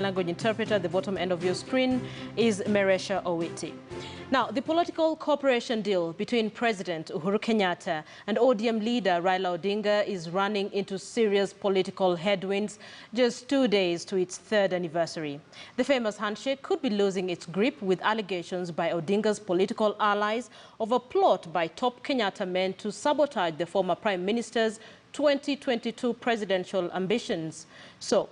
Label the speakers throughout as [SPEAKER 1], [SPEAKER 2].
[SPEAKER 1] Language interpreter at the bottom end of your screen is Meresha Owiti. Now, the political cooperation deal between President Uhuru Kenyatta and ODM leader Raila Odinga is running into serious political headwinds just 2 days to its third anniversary. The famous handshake could be losing its grip with allegations by Odinga's political allies of a plot by top Kenyatta men to sabotage the former Prime Minister's 2022 presidential ambitions. So,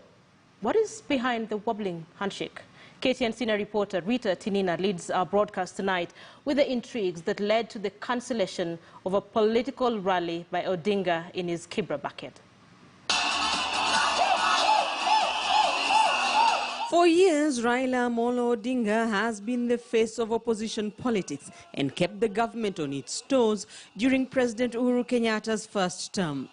[SPEAKER 1] what is behind the wobbling handshake? KTN reporter Rita Tinina leads our broadcast tonight with the intrigues that led to the cancellation of a political rally by Odinga in his Kibra bucket. For years, Raila Odinga has been the face of opposition politics and kept the government on its toes during President Uhuru Kenyatta's first term.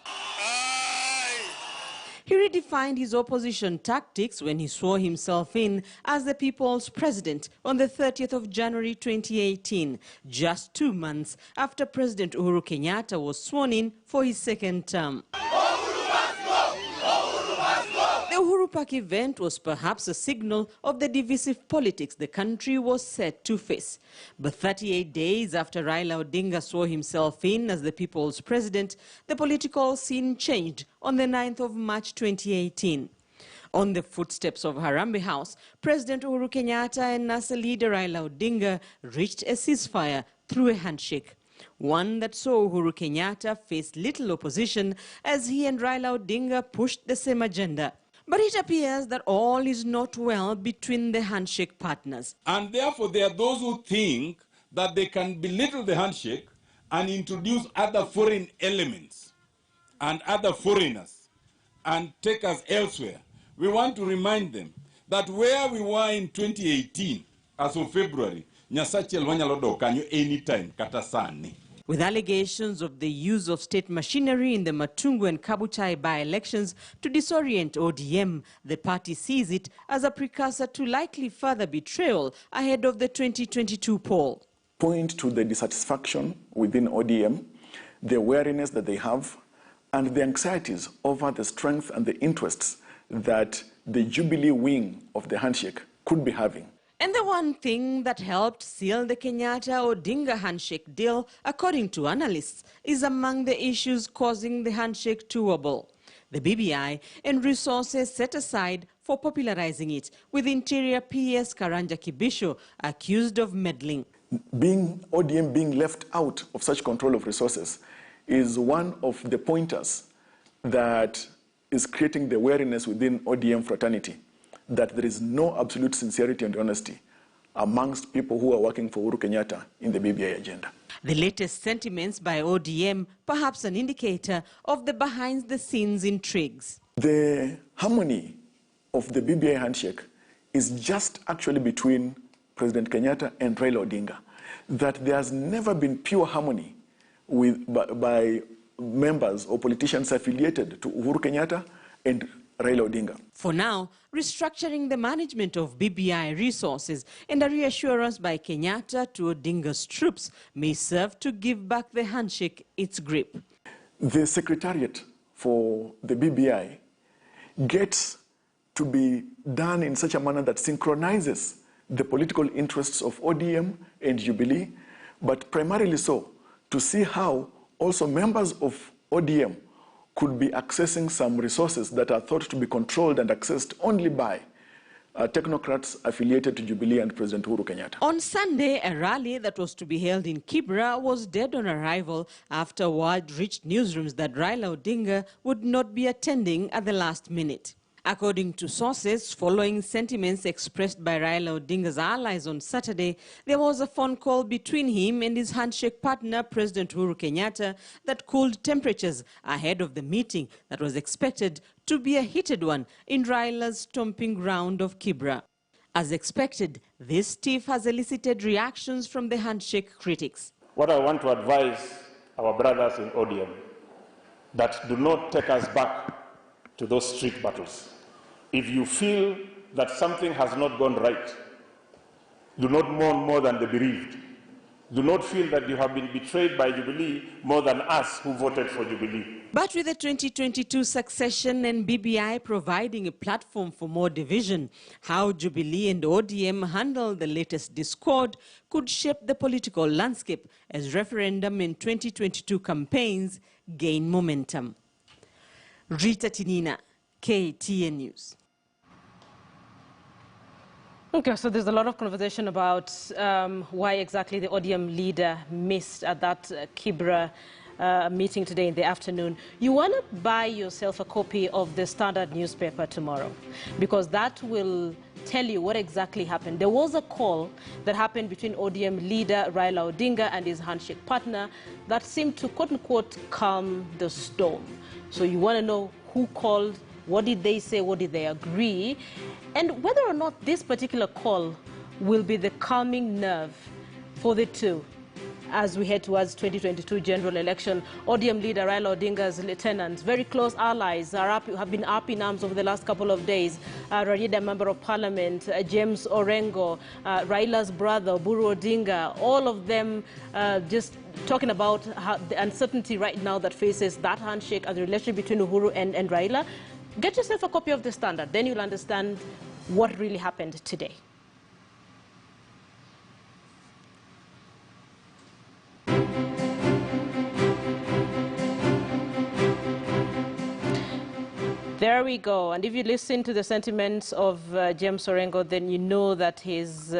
[SPEAKER 1] He redefined his opposition tactics when he swore himself in as the people's president on the 30th of January 2018, just 2 months after President Uhuru Kenyatta was sworn in for his second term. The Uhuru Park event was perhaps a signal of the divisive politics the country was set to face. But 38 days after Raila Odinga swore himself in as the people's president, the political scene changed on the 9th of March 2018. On the footsteps of Harambee House, President Uhuru Kenyatta and NASA leader Raila Odinga reached a ceasefire through a handshake. One that saw Uhuru Kenyatta face little opposition as he and Raila Odinga pushed the same agenda. But it appears that all is not well between the handshake partners.
[SPEAKER 2] And therefore, there are those who think that they can belittle the handshake and introduce other foreign elements and other foreigners and take us elsewhere. We want to remind them that where we were in 2018, as of February, Nyasache Lwanyalodo kanyo anytime katasani.
[SPEAKER 1] With allegations of the use of state machinery in the Matungu and Kabuchai by-elections to disorient ODM, the party sees it as a precursor to likely further betrayal ahead of the 2022 poll.
[SPEAKER 3] Point to the dissatisfaction within ODM, the wariness that they have, and the anxieties over the strength and the interests that the Jubilee wing of the handshake could be having.
[SPEAKER 1] And the one thing that helped seal the Kenyatta-Odinga handshake deal, according to analysts, is among the issues causing the handshake to wobble. The BBI and resources set aside for popularizing it, with Interior PS Karanja Kibisho accused of meddling.
[SPEAKER 3] ODM being left out of such control of resources is one of the pointers that is creating the wariness within ODM fraternity, that there is no absolute sincerity and honesty amongst people who are working for Uhuru Kenyatta in the BBI agenda.
[SPEAKER 1] The latest sentiments by ODM, perhaps an indicator of the behind-the-scenes intrigues.
[SPEAKER 3] The harmony of the BBI handshake is just actually between President Kenyatta and Raila Odinga, that there has never been pure harmony by members or politicians affiliated to Uhuru Kenyatta and Raila Odinga.
[SPEAKER 1] For now, restructuring the management of BBI resources and a reassurance by Kenyatta to Odinga's troops may serve to give back the handshake its grip.
[SPEAKER 3] The secretariat for the BBI gets to be done in such a manner that synchronizes the political interests of ODM and Jubilee, but primarily so to see how also members of ODM could be accessing some resources that are thought to be controlled and accessed only by technocrats affiliated to Jubilee and President Uhuru Kenyatta.
[SPEAKER 1] On Sunday, a rally that was to be held in Kibra was dead on arrival after word reached newsrooms that Raila Odinga would not be attending at the last minute. According to sources, following sentiments expressed by Raila Odinga's allies on Saturday, there was a phone call between him and his handshake partner, President Uhuru Kenyatta, that cooled temperatures ahead of the meeting that was expected to be a heated one in Raila's stomping ground of Kibra. As expected, this tiff has elicited reactions from the handshake critics.
[SPEAKER 4] What I want to advise our brothers in ODM, that do not take us back to those street battles. If you feel that something has not gone right, do not mourn more than the bereaved. Do not feel that you have been betrayed by Jubilee more than us who voted for Jubilee.
[SPEAKER 5] But with the 2022 succession and BBI providing a platform for more division, how Jubilee and ODM handle the latest discord could shape the political landscape as referendum and 2022 campaigns gain momentum. Rita Tinina, KTN News.
[SPEAKER 1] Okay, so there's a lot of conversation about why exactly the ODM leader missed at that Kibra meeting today in the afternoon. You want to buy yourself a copy of the Standard newspaper tomorrow, because that will tell you what exactly happened. There was a call that happened between ODM leader Raila Odinga and his handshake partner that seemed to, quote-unquote, calm the storm. So you want to know who called, what did they say, what did they agree, and whether or not this particular call will be the calming nerve for the two as we head towards 2022 general election. ODM leader Raila Odinga's lieutenants, very close allies, have been up in arms over the last couple of days. Raila, Member of Parliament, James Orengo, Raila's brother, Oburu Odinga, all of them just talking about the uncertainty right now that faces that handshake and the relationship between Uhuru and Raila. Get yourself a copy of the Standard, then you'll understand what really happened today. There we go. And if you listen to the sentiments of James Orengo, then you know that his